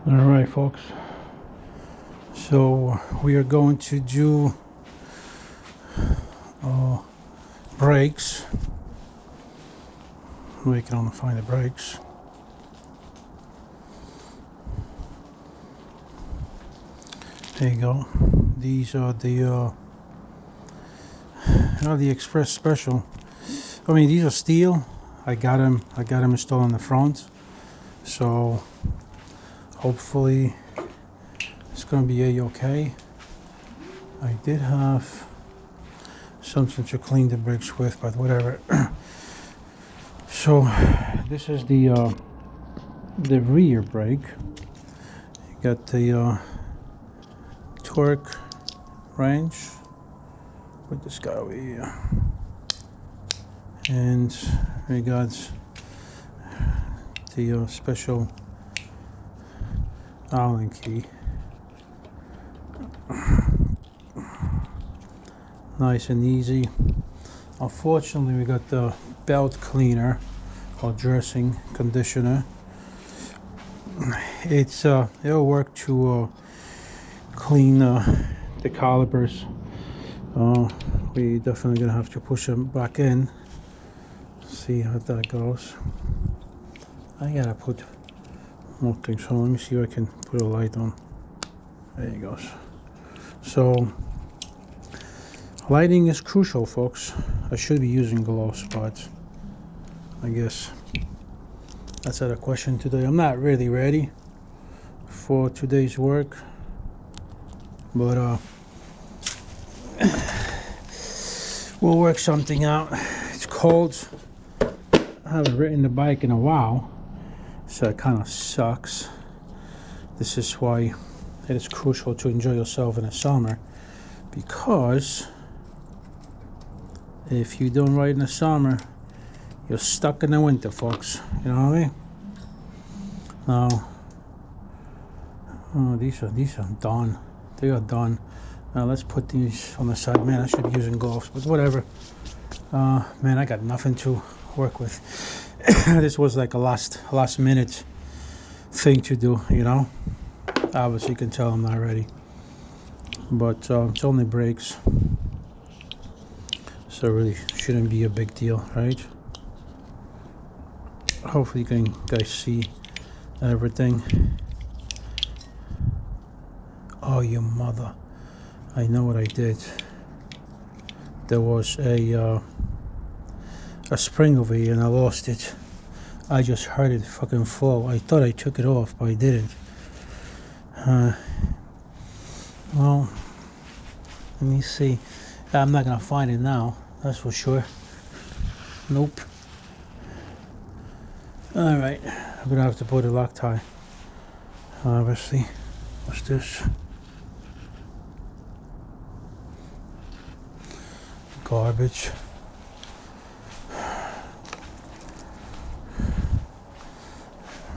All right, folks. So we are going to do brakes. We can only find the brakes. There you go. These are the Express Special. I mean, these are steel. I got them installed on the front. So hopefully it's gonna be a-okay. I did have something to clean the brakes with, but whatever. So this is the rear brake. You got the torque range with this guy over here, and we got the special Allen key. Nice and easy. Unfortunately, we got the belt cleaner or dressing conditioner. It'll work to clean the calipers. We definitely gonna have to push them back in. See how that goes. I gotta put more things on. Let me see if I can put a light on. There it goes. So lighting is crucial, folks. I should be using gloves, but I guess that's out of question today. I'm not really ready for today's work, but we'll work something out. It's cold. I haven't ridden the bike in a while, so it kind of sucks. This is why it is crucial to enjoy yourself in the summer, because if you don't ride in the summer, you're stuck in the winter, folks. You know what I mean? Now, these are done. They are done. Now let's put these on the side. Man, I should be using gloves, but whatever. Man, I got nothing to work with. This was like a last minute thing to do, you know. Obviously, you can tell I'm not ready, but it's only brakes, so it really shouldn't be a big deal, right? Hopefully, you can guys see everything. Oh, you mother! I know what I did. There was a spring over here and I lost it. I just heard it fucking fall. I thought I took it off, but I didn't. Well, let me see. I'm not gonna find it now, that's for sure. Nope. Alright, I'm gonna have to put a Loctite, obviously. What's this? Garbage.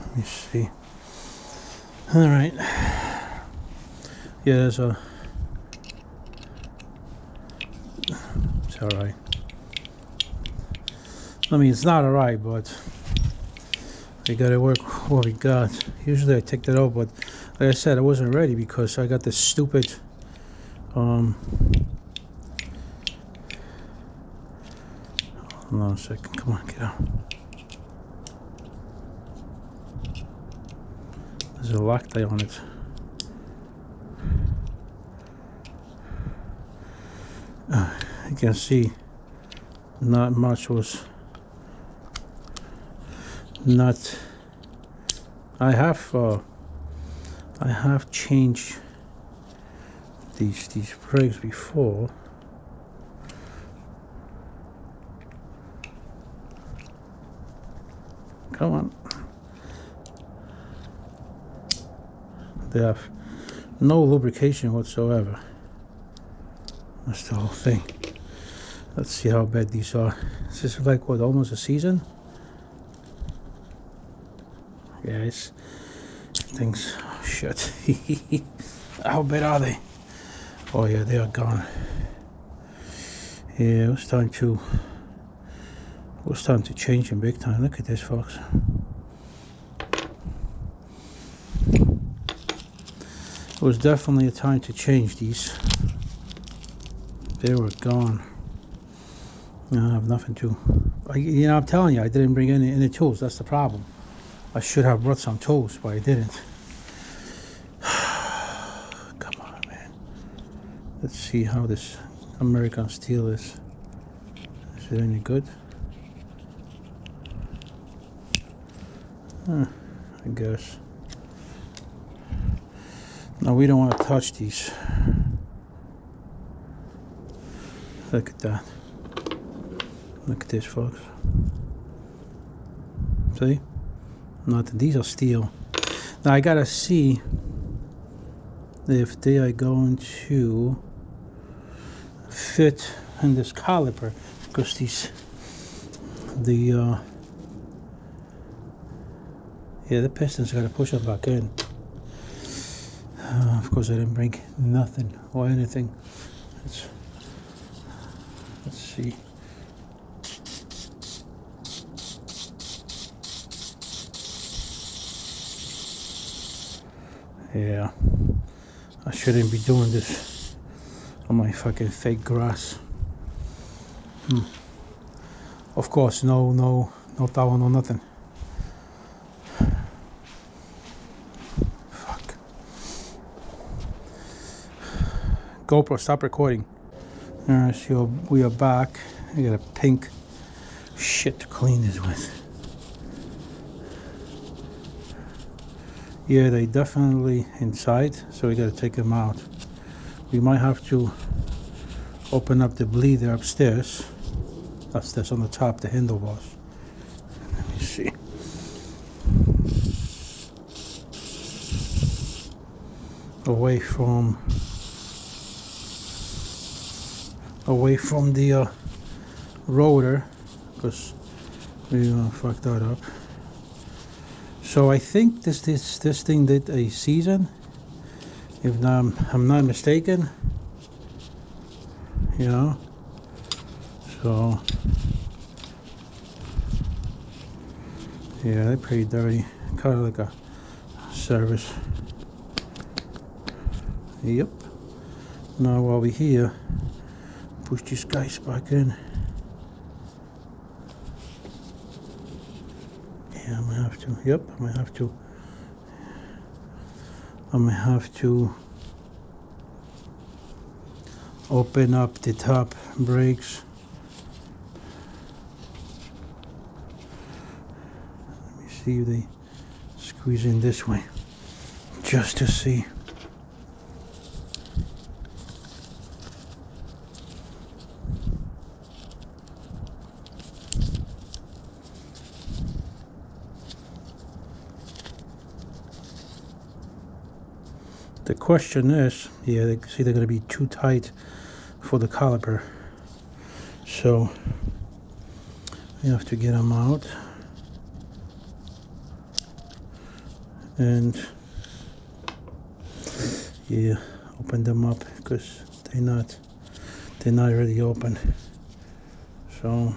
Let me see. Alright. Yeah, there's a... It's alright. I mean, it's not alright, but we gotta work what we got. Usually I take that out, but like I said, I wasn't ready because I got this stupid hold on a second, come on, get out. There's a Loctite on it. You can see not much was not. I have changed these brakes before. Come on. They have no lubrication whatsoever. That's the whole thing. Let's see how bad these are. This is like what, almost a season? Yes. Things. Oh, shit. How bad are they? Oh yeah, they are gone. Yeah, it was time to change them big time. Look at this, folks. was definitely a time to change these. They were gone. I have nothing to. You know, I'm telling you, I didn't bring any tools. That's the problem. I should have brought some tools, but I didn't. Come on, man. Let's see how this American steel is. Is it any good? I guess. No, we don't want to touch these. Look at that. Look at this, folks. See? Nothing. These are steel. Now I gotta see if they are going to fit in this caliper, because the pistons gotta push them back in. Of course, I didn't bring nothing or anything. Let's see. Yeah, I shouldn't be doing this on my fucking fake grass. Of course, no towel, no nothing. Fuck. GoPro, stop recording. Alright, so we are back. I got a pink shit to clean this with. Yeah, they definitely inside, so we gotta take them out. We might have to open up the bleeder upstairs. That's on the top, the handlebars. Let me see. Away from the rotor, because we fucked that up. So I think this thing did a season, if I'm not mistaken. You know, so yeah, they're pretty dirty, kind of like a service. Yep. Now while we're here, push these guys back in. Yeah, I'm gonna have to. Yep, I'm gonna have to open up the top brakes. Let me see if they squeeze in this way, just to see. The question is, yeah, they see they're going to be too tight for the caliper, so you have to get them out and yeah, open them up, because they're not really open. So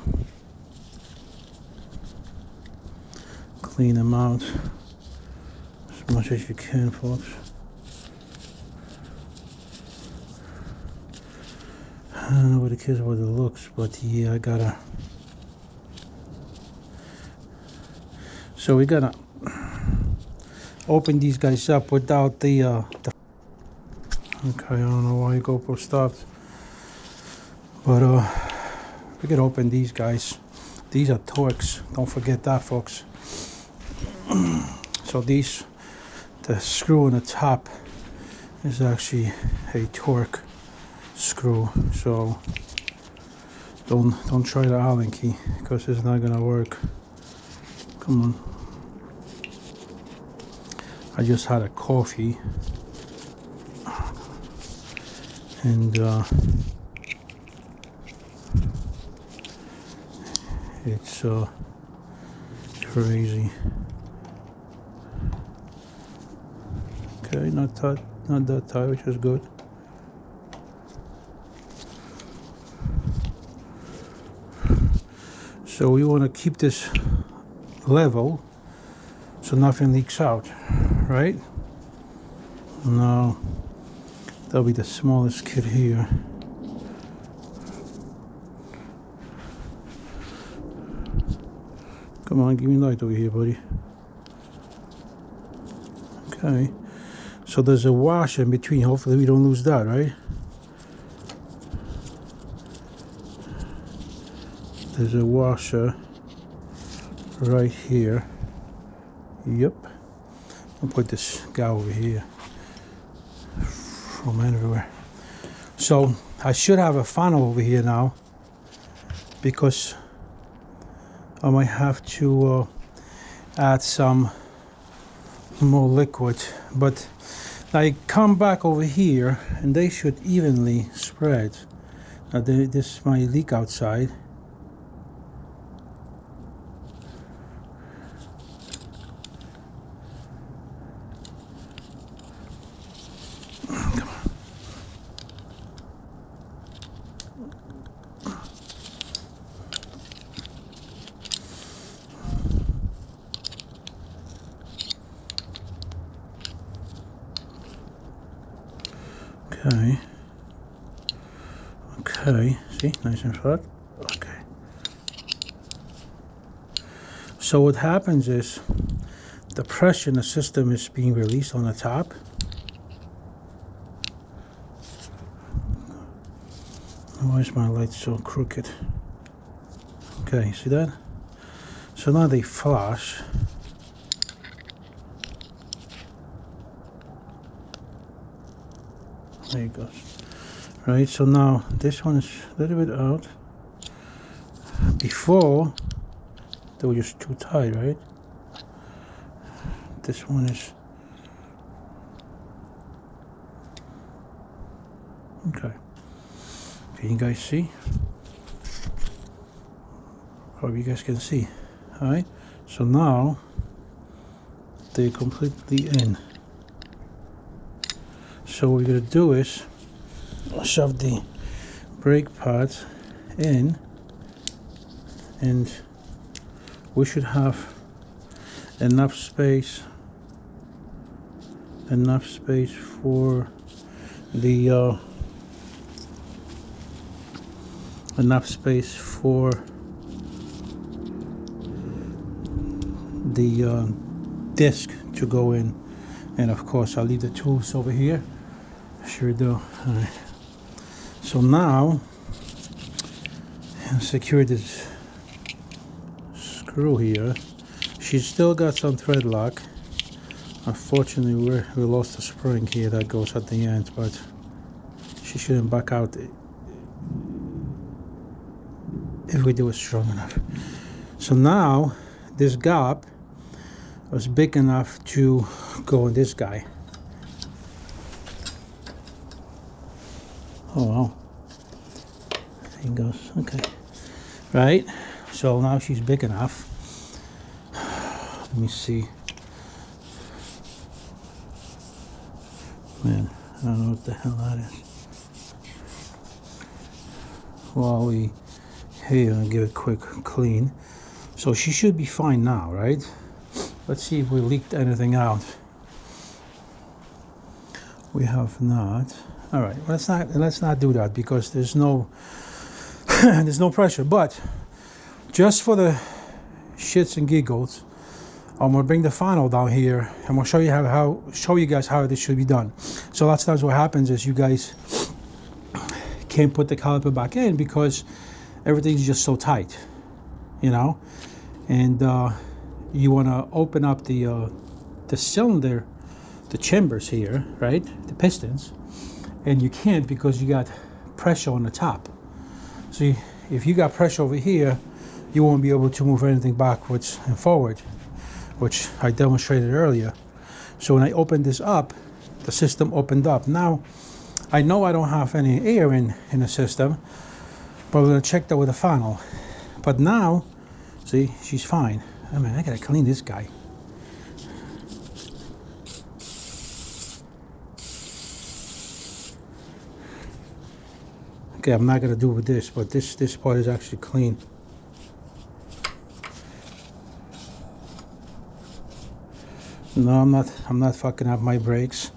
clean them out as much as you can, folks. I don't know what it cares about the looks, but yeah, I gotta. So we gotta open these guys up without the okay, I don't know why GoPro stopped, but we could open these guys. These are Torx, don't forget that, folks. So the screw on the top is actually a Torx screw, so don't try the Allen key, because it's not gonna work. Come on. I just had a coffee and it's crazy. Okay, not that tight, which is good. So we want to keep this level so nothing leaks out, right? No, that'll be the smallest kit here. Come on, give me light over here, buddy. Okay, so there's a washer in between. Hopefully we don't lose that, right? There's a washer right here. Yep. I'll put this guy over here from everywhere. So I should have a funnel over here now, because I might have to add some more liquid. But I come back over here and they should evenly spread. Now this might leak outside. Okay. Okay. See, nice and flat. Okay. So what happens is the pressure in the system is being released on the top. Why is my light so crooked? Okay, see that? So now they flash. There it goes. Right, so now this one is a little bit out. Before, they were just too tight, right? This one is... Okay. Can you guys see? Hope you guys can see. Alright, so now they're completely in. So what we're going to do is shove the brake pads in, and we should have enough space for the disc to go in. And of course I'll leave the tools over here. Sure do. All right. So now secure this screw here. She's still got some thread lock. Unfortunately we lost the spring here that goes at the end, but she shouldn't back out if we do it strong enough. So now this gap was big enough to go in this guy. Oh wow. There he goes. Okay. Right. So now she's big enough. Let me see. Man, I don't know what the hell that is. While we here, I'll give it a quick clean. So she should be fine now, right? Let's see if we leaked anything out. We have not. All right, let's not do that, because there's no there's no pressure. But just for the shits and giggles, I'm gonna bring the funnel down here and we'll show you guys how this should be done. So lots of times what happens is you guys can't put the caliper back in because everything's just so tight, you know, and you want to open up the cylinder, the chambers here, right, the pistons, and you can't because you got pressure on the top. So if you got pressure over here, you won't be able to move anything backwards and forward, which I demonstrated earlier. So when I opened this up, the system opened up. Now I know I don't have any air in the system, but we're gonna check that with a funnel. But now, see, she's fine. I mean, I gotta clean this guy. Okay, I'm not gonna do it with this, but this part is actually clean. No, I'm not fucking up my brakes.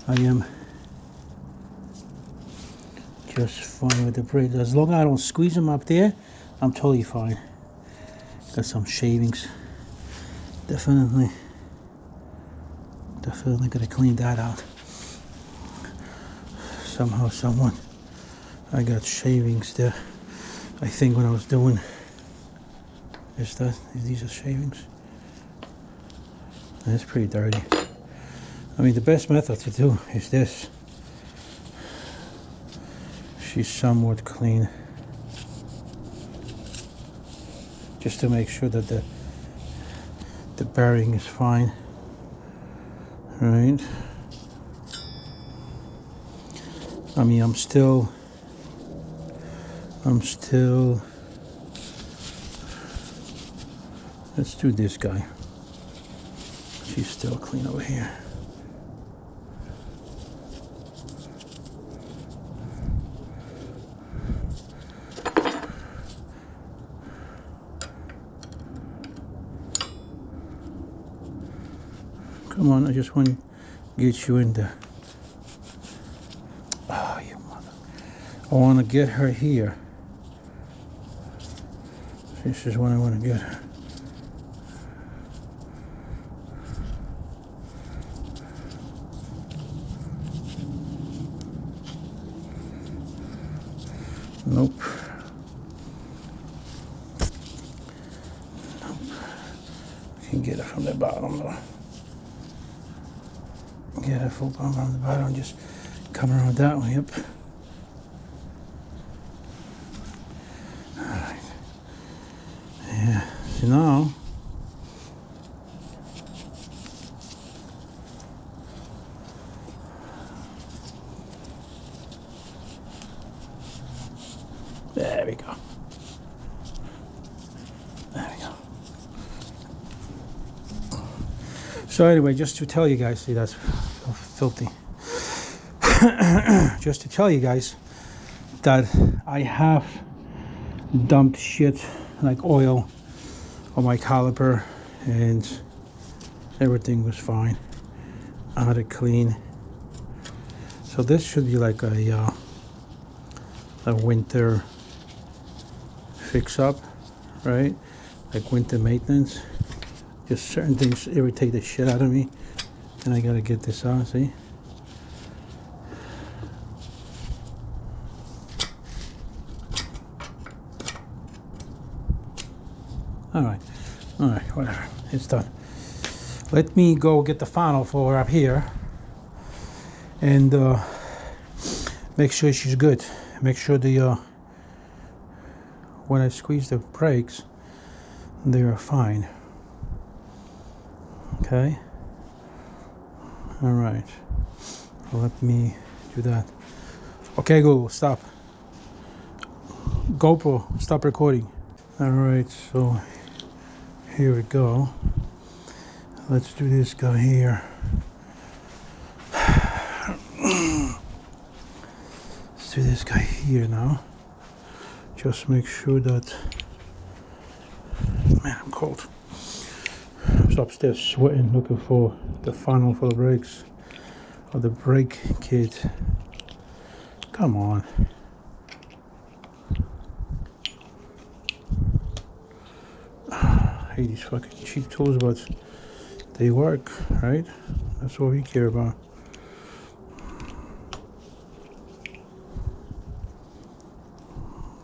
I am just fine with the brakes. As long as I don't squeeze them up there, I'm totally fine. Got some shavings. Definitely gonna clean that out. Somehow, someone, I got shavings there. I think when I was doing these are shavings. And it's pretty dirty. I mean, the best method to do is this. She's somewhat clean. Just to make sure that the bearing is fine. Right? I mean, I'm still let's do this guy. She's still clean over here. Come on, I just want to get you in there. Oh, you mother. I want to get her here. This is what I want to get her. Nope. Nope. Can't get it from the bottom though. Get a full bump on the bottom, just come around that way, yep. Alright. Yeah, so now there we go. There we go. So anyway, just to tell you guys, see that's filthy. Just to tell you guys that I have dumped shit like oil on my caliper and everything was fine. I had it clean. So this should be like a winter fix up, right? Like winter maintenance. Just certain things irritate the shit out of me, and I gotta get this out. See? All right, whatever. It's done. Let me go get the funnel for her up here, and make sure she's good. Make sure the when I squeeze the brakes, they are fine. Okay. All right. Let me do that. Okay, Google, stop. GoPro, stop recording. All right, so here we go. Let's do this guy here. Let's do this guy here now. Just make sure that, man, I'm cold. I was upstairs sweating, looking for the funnel for the brakes, or the brake kit. Come on. I hate these fucking cheap tools, but they work, right? That's what we care about.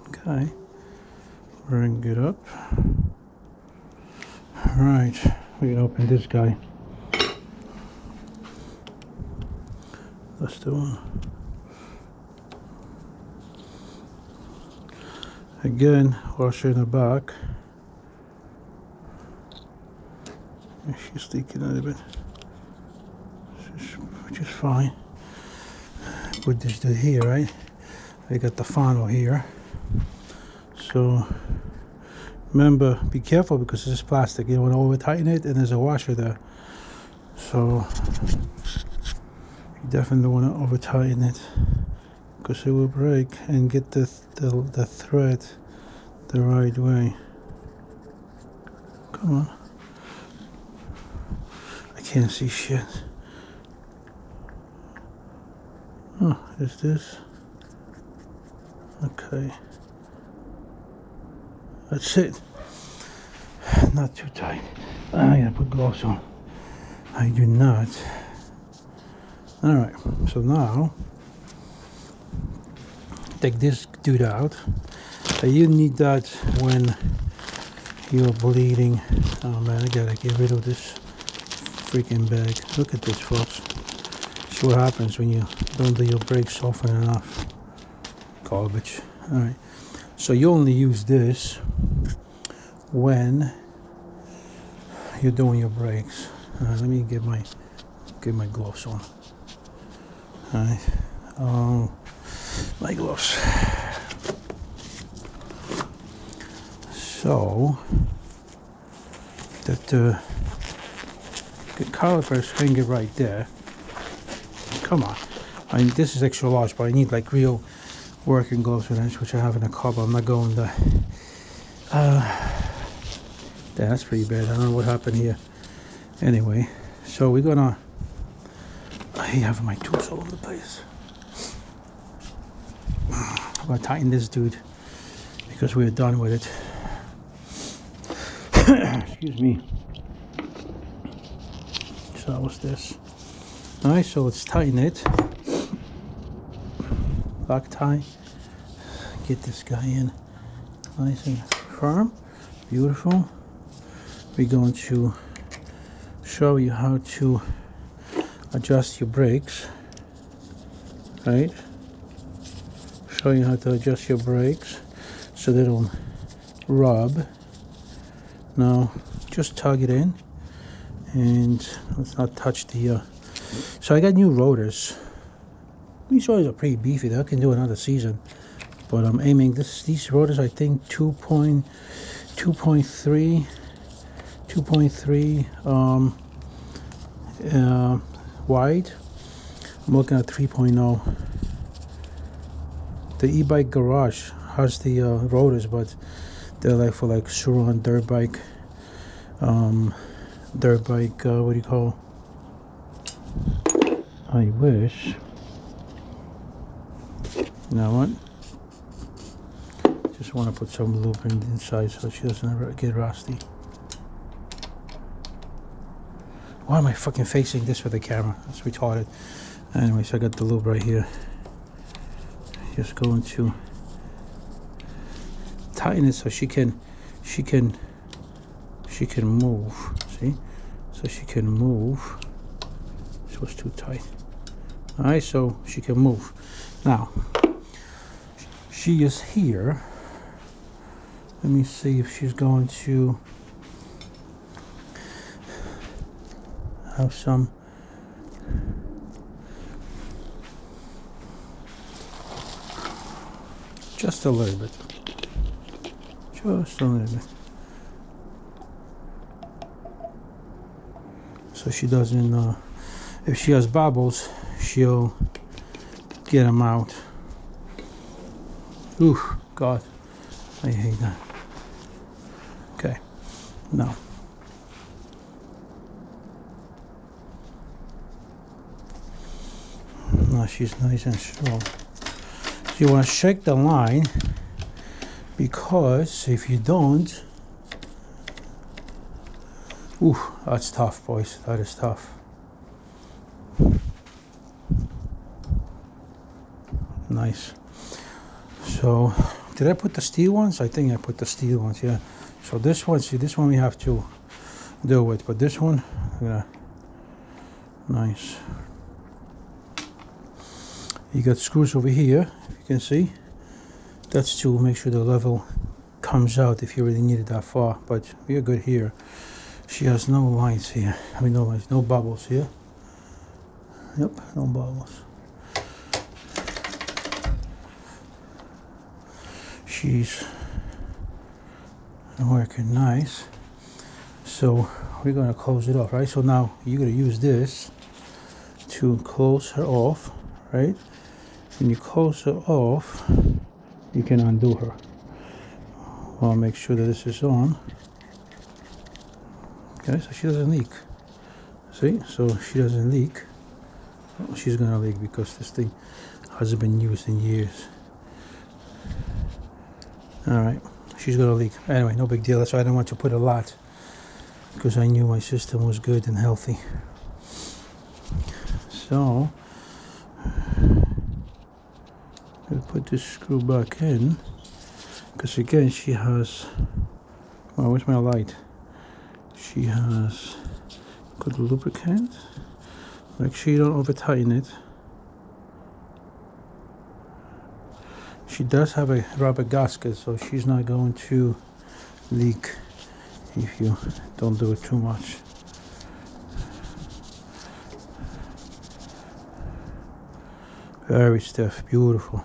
Okay. Bring it up. Right, we can open this guy. That's the one. Again, washer in the back. She's leaking a little bit, which is fine. Put this to here, right? I got the funnel here. So remember, be careful because this is plastic. You don't want to over tighten it, and there's a washer there. So you definitely don't want to over tighten it because it will break, and get the thread the right way. Come on. I can't see shit. Oh, is this? Okay. That's it. Not too tight. I gotta put gloves on. I do not. Alright, so now take this dude out. You need that when you're bleeding. Oh man, I gotta get rid of this freaking bag. Look at this, folks. See what happens when you don't do your brakes often enough. Garbage. Alright, so you only use this when you're doing your brakes. Let me get my gloves on. Alright, my gloves. So that the calipers hang it right there. Come on, I mean this is extra large, but I need like real working gloves with this, which I have in a cupboard. I'm not going there. That's pretty bad. I don't know what happened here. Anyway, so we're gonna. I have my tools all over the place. I'm gonna tighten this dude because we're done with it. Excuse me. So what's this? Alright, so let's tighten it. Lock tie. Get this guy in nice and firm. Beautiful. We're going to show you how to adjust your brakes. Right? Show you how to adjust your brakes so they don't rub. Now just tug it in and let's not touch the so I got new rotors. These rotors are pretty beefy. They can do another season, but I'm aiming these rotors, I think 2.3 wide. I'm looking at 3.0. The e-bike garage has the rotors, but they're like for like Sur-Ron dirt bike. What do you call? I wish. You know what? Just want to put some lube inside so she doesn't get rusty. Why am I fucking facing this with the camera? That's retarded. Anyways, I got the lube right here. Just going to tighten it so she can move. See? So she can move. This was too tight. Alright, so she can move. Now she is here. Let me see if she's going to have some just a little bit. Just a little bit. So she doesn't if she has bubbles, she'll get them out. Ooh, God, I hate that. Okay, now she's nice and strong. So you want to check the line, because if you don't, ooh, that's tough, boys. That is tough. Nice. So, did I put the steel ones? I think I put the steel ones, yeah. So this one, see, this one we have to deal with, but this one, yeah, nice. You got screws over here, if you can see. That's to make sure the level comes out if you really need it that far, but we are good here. She has no lines here. I mean, no lines, no bubbles here. Yep, no bubbles. She's working nice. So we're gonna close it off, right? So now you're gonna use this to close her off, right? When you close her off, you can undo her. I'll make sure that this is on. Okay, so she doesn't leak. See, so she doesn't leak. Oh, she's gonna leak because this thing hasn't been used in years. All right, she's got a leak. Anyway, no big deal. That's why I didn't want to put a lot, because I knew my system was good and healthy. So I'll put this screw back in, because again she has, well, where's my light? She has good lubricant. Make sure you don't over tighten it. She does have a rubber gasket, so she's not going to leak if you don't do it too much. Very stiff, beautiful.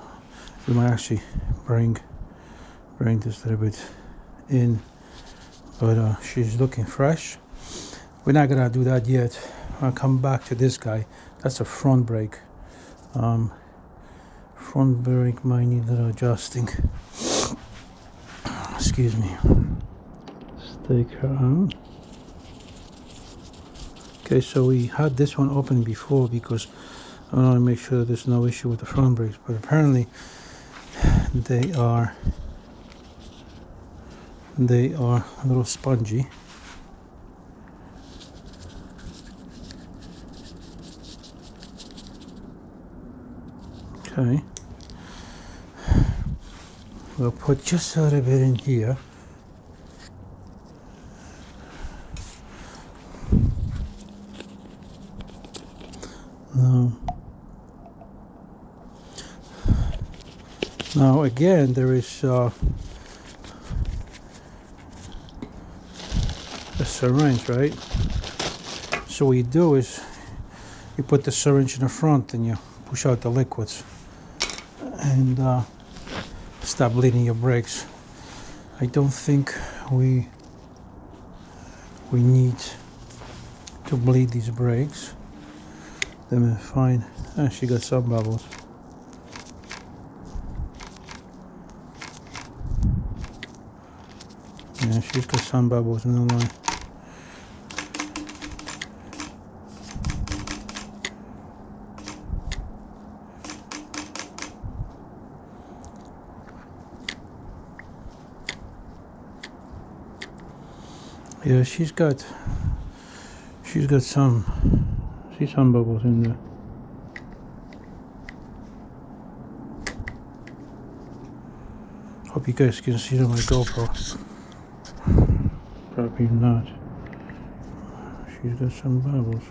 We might actually bring this a little bit in, but she's looking fresh. We're not gonna do that yet. I'll come back to this guy. That's a front brake. Front brake might need a little adjusting. Excuse me. Let's take her out. Okay, so we had this one open before because I want to make sure there's no issue with the front brakes, but apparently they are a little spongy. Okay, we'll put just a little bit in here. Now again, there is a syringe, right? So what you do is you put the syringe in the front and you push out the liquids and stop bleeding your brakes. I don't think we need to bleed these brakes. Let me find. She got some bubbles. Yeah, she's got some bubbles in the line. Yeah, she's got some bubbles in there. Hope you guys can see it on my GoPro. Probably not. She's got some bubbles.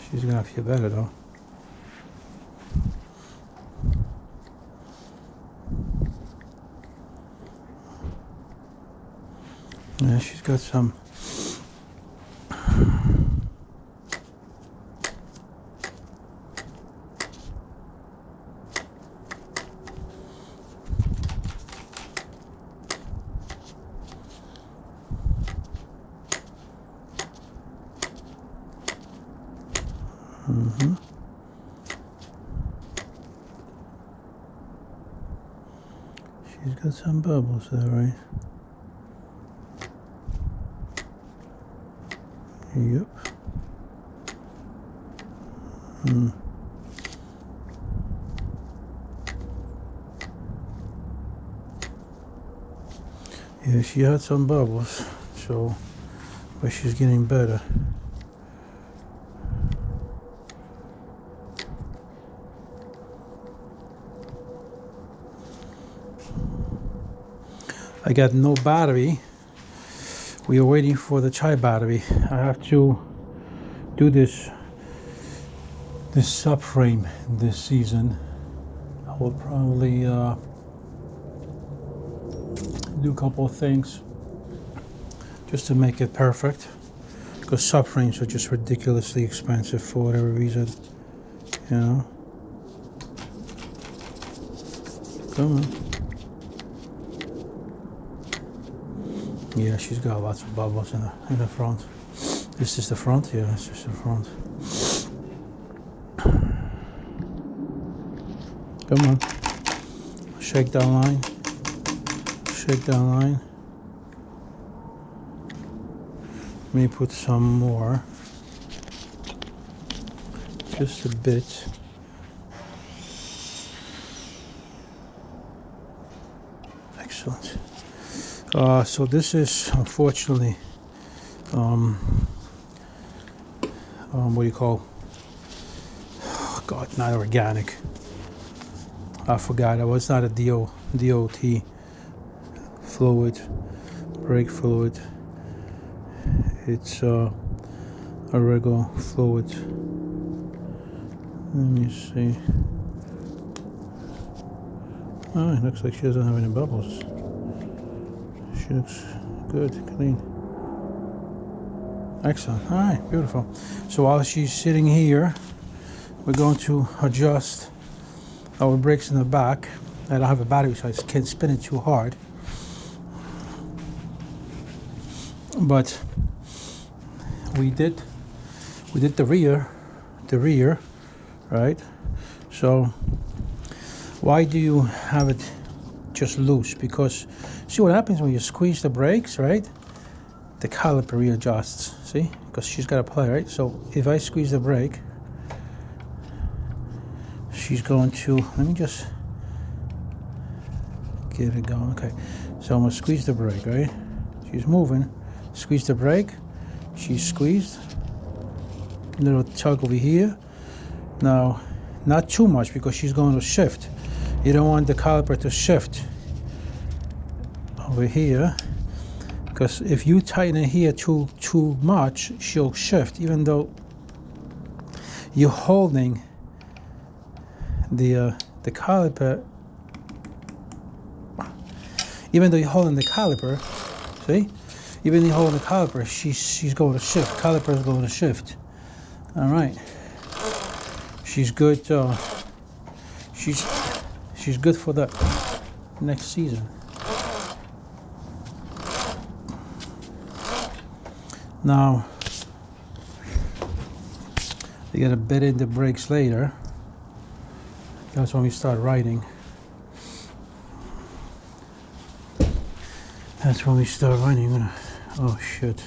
She's gonna feel better though. Yeah, she's got some. She's got some bubbles there, right? Yep. Yeah, she had some bubbles, so, but she's getting better. I got no battery. We are waiting for the chai battery. I have to do this subframe this season. I will probably do a couple of things just to make it perfect, because subframes are just ridiculously expensive for whatever reason, you know. Come on. Yeah, she's got lots of bubbles in the front. This is the front? Yeah, this is the front. Come on. Shake that line. shakedown line. Let me put some more, just a bit. Excellent. So this is unfortunately, what do you call? Oh God, not organic. I forgot. It was not a DOT fluid, brake fluid. It's a regular fluid. Let me see. Oh, it looks like she doesn't have any bubbles. She looks good, clean. Excellent. All right, beautiful. So while she's sitting here, we're going to adjust our brakes in the back. I don't have a battery, so I can't spin it too hard. But we did the rear, right? So why do you have it just loose? Because see what happens when you squeeze the brakes, right? The caliper readjusts, see? Because she's got to play, right? So if I squeeze the brake, she's going to, let me just get it going. Okay, so I'm gonna squeeze the brake, right? She's moving, squeeze the brake, she's squeezed. Little tug over here. Now, not too much because she's going to shift. You don't want the caliper to shift over here, because if you tighten it here too much, she'll shift, even though you're holding the caliper. Even though you're holding the caliper, see? Even though you're holding the caliper, she's going to shift. Caliper is going to shift. All right. She's good. She's good for the next season. Now, you gotta bed in the brakes later. That's when we start riding. That's when we start riding. Oh shit!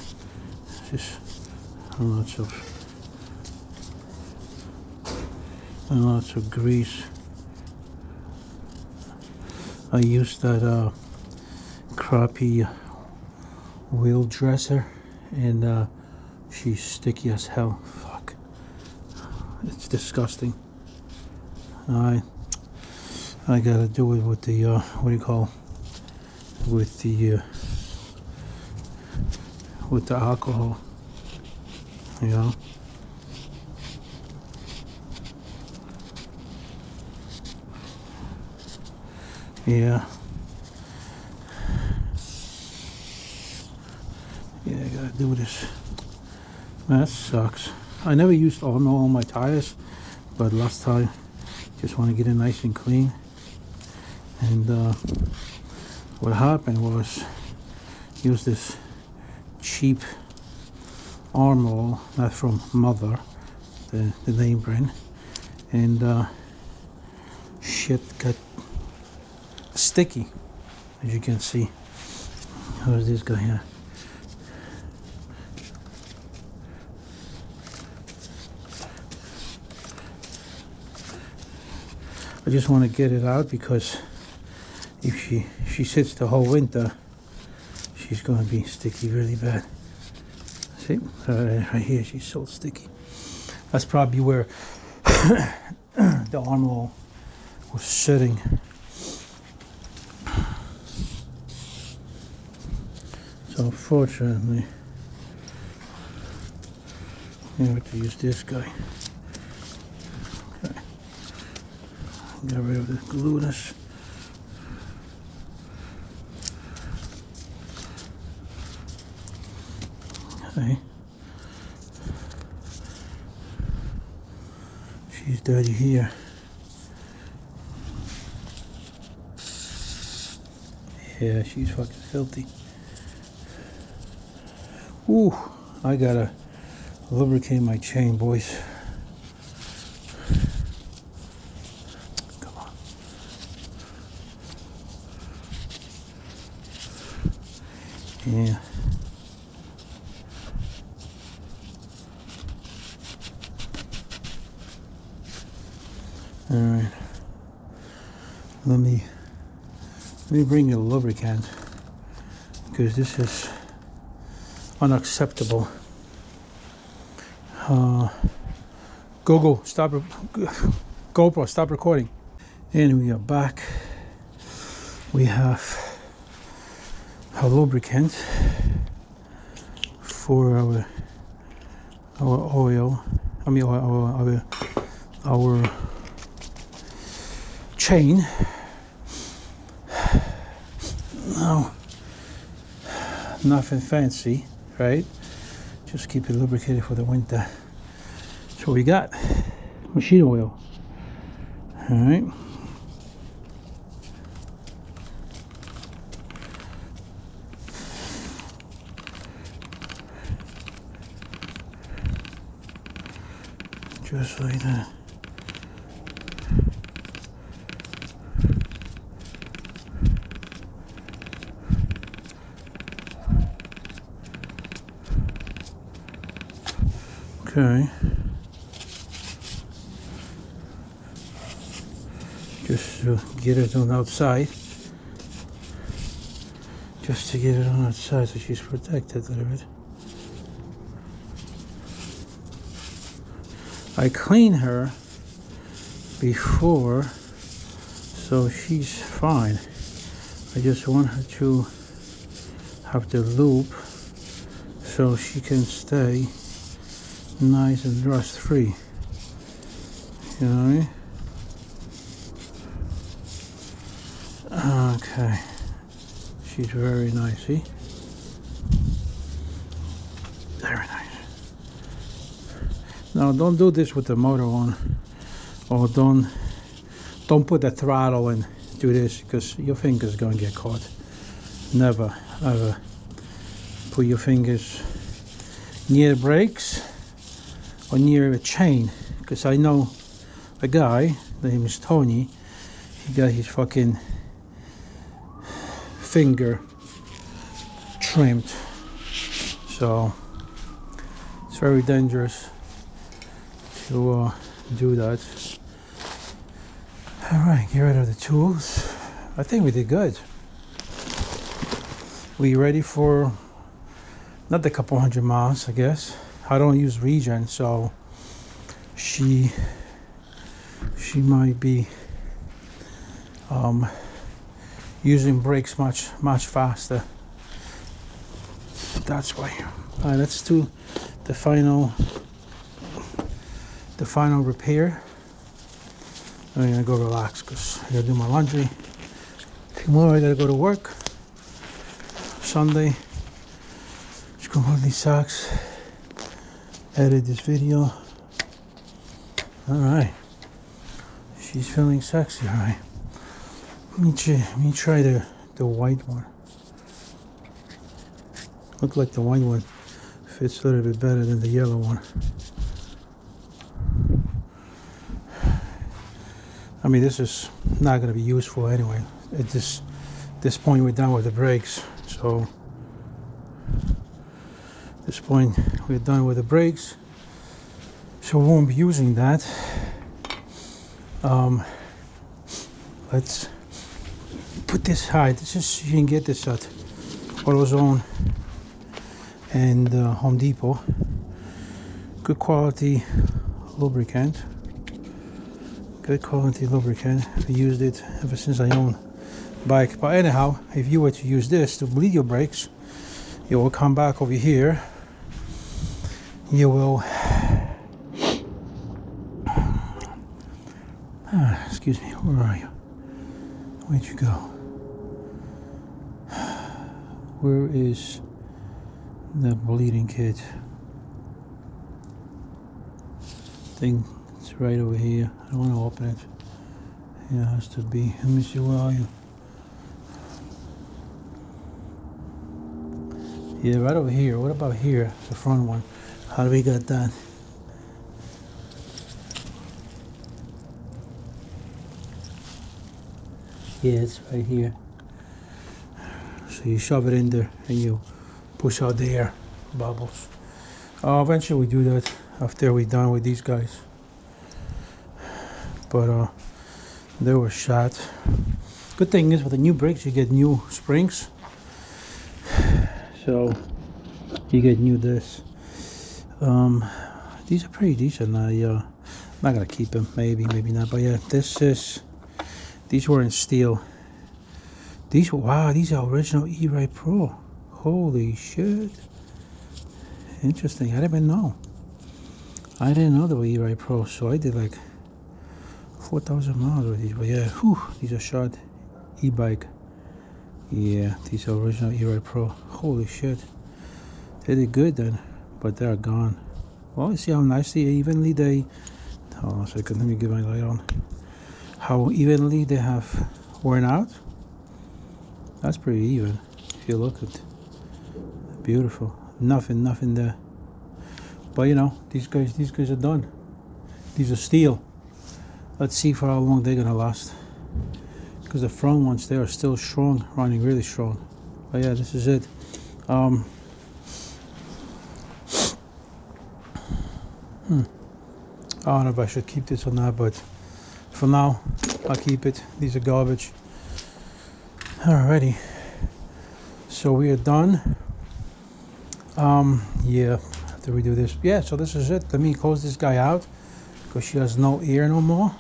Just lots of grease. I used that crappy wheel dresser, and she's sticky as hell. Fuck, it's disgusting. I gotta do it with the what do you call? With the alcohol, you know. Yeah, I gotta do this. That sucks. I never used Armor on my tires, but last time just want to get it nice and clean. And what happened was, use this cheap Armor All, not from Mother, the name brand, and shit got sticky, as you can see. How's this guy here? I just want to get it out because if she sits the whole winter, she's going to be sticky really bad. See, right here, she's so sticky. That's probably where the Armor All was sitting. So unfortunately, I have to use this guy. Okay. Get rid of the gluteness. Okay. She's dirty here. Yeah, she's fucking filthy. Ooh, I gotta lubricate my chain, boys. Come on. Yeah. All right. Let me bring you a lubricant, because this is unacceptable. GoPro, stop recording. And we are back. We have a lubricant for our oil. I mean our chain. No, nothing fancy, right? Just keep it lubricated for the winter. So we got machine oil. All right. Just like that. Okay. Just to get it on outside. Just to get it on outside so she's protected a little bit. I cleaned her before, so she's fine. I just want her to have the loop so she can stay nice and rust free. You know what I mean? Okay, she's very nice. See, very nice. Now don't do this with the motor on, or don't put the throttle and do this, because your finger's gonna get caught. Never ever put your fingers near the brakes or near a chain, because I know a guy, the name is Tony. He got his fucking finger trimmed, so it's very dangerous to do that. All right, get rid of the tools. I think we did good. We ready for not a couple 100 miles, I guess. I don't use regen, so she might be using brakes much faster. That's why. All right, let's do the final repair. I'm gonna go relax because I gotta do my laundry. Tomorrow I gotta go to work. Sunday, just completely sucks. Edit this video. All right, she's feeling sexy. All right, let me try the white one. Look like the white one fits a little bit better than the yellow one. I mean, this is not going to be useful anyway. At this point, we're done with the brakes. So, at this point, we're done with the brakes. So, we won't be using that. Let's put this high. This is, you can get this at AutoZone and Home Depot. Good quality lubricant. Good quality lubricant. I used it ever since I own bike. But anyhow, if you were to use this to bleed your brakes, you will come back over here. You will excuse me, where are you? Where'd you go? Where is the bleeding kit? Thing. It's right over here. I don't want to open it. Yeah, it has to be. Let me see, where are you? Yeah, right over here. What about here? The front one. How do we get that? Yeah, it's right here. So you shove it in there and you push out the air bubbles. Eventually we do that after we're done with these guys. But they were shot. Good thing is with the new brakes you get new springs. So you get new this. These are pretty decent. I'm not gonna keep them. Maybe not. But yeah, these were in steel. Wow, these are original E-Ride Pro. Holy shit. Interesting. I didn't even know. I didn't know they were E-Ride Pro, so I did like 4,000 miles with these. But yeah, whew, these are shot e-bike. Yeah, these are original E-Ride Pro. Holy shit. They did good then, but they're gone. Well, you see how nicely, evenly they... Hold on a second, let me get my light on. How evenly they have worn out. That's pretty even, if you look at it. Beautiful. Nothing there. But you know, these guys are done. These are steel. Let's see for how long they're gonna last. Because the front ones, they are still strong, running really strong. But yeah, this is it. I don't know if I should keep this or not, but for now, I'll keep it. These are garbage. Alrighty. So we are done. Yeah, after we do this. Yeah, so this is it. Let me close this guy out because she has no air no more.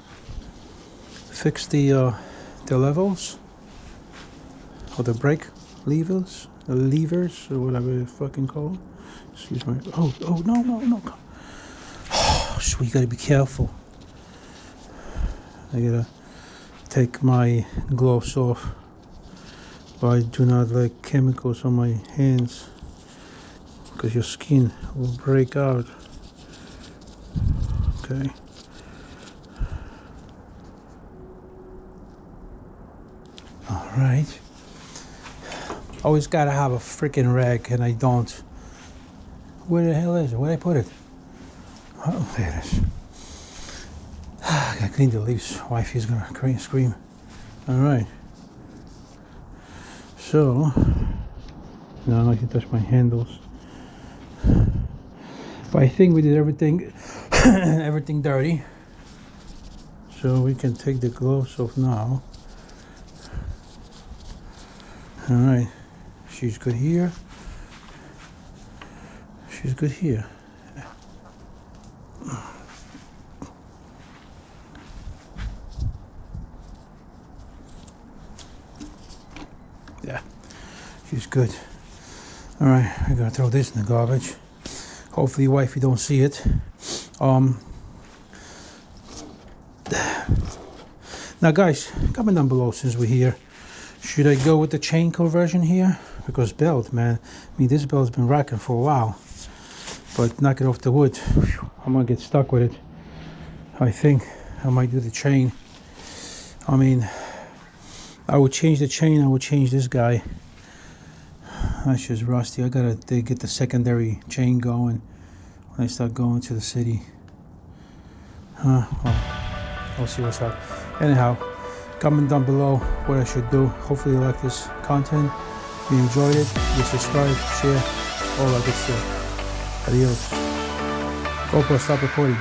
Fix the levels or the brake levers or whatever you fucking call them. Excuse me. Oh no. Oh, so we gotta be careful. I gotta take my gloves off, but I do not like chemicals on my hands because your skin will break out. Okay. All right. Always gotta have a freaking rag, and I don't. Where the hell is it? Where did I put it? Oh, there it is. I gotta clean the leaves. Wifey's gonna scream. All right. So now I can touch my handles. But I think we did everything, everything dirty. So we can take the gloves off now. All right. She's good here. She's good here. Yeah, she's good. All right, I gotta throw this in the garbage. Hopefully, wifey don't see it. Now, guys, comment down below since we're here. Should I go with the chain conversion here? Because belt, man. I mean, this belt's been rocking for a while. But knock it off the wood. I'm gonna get stuck with it. I think I might do the chain. I mean, I would change the chain. I would change this guy. That's just rusty. I gotta get the secondary chain going when I start going to the city. Well, we'll see what's up. Anyhow, comment down below what I should do. Hopefully you like this content. If you enjoyed it, you subscribe, share, all that good stuff. Adios. GoPro, stop recording.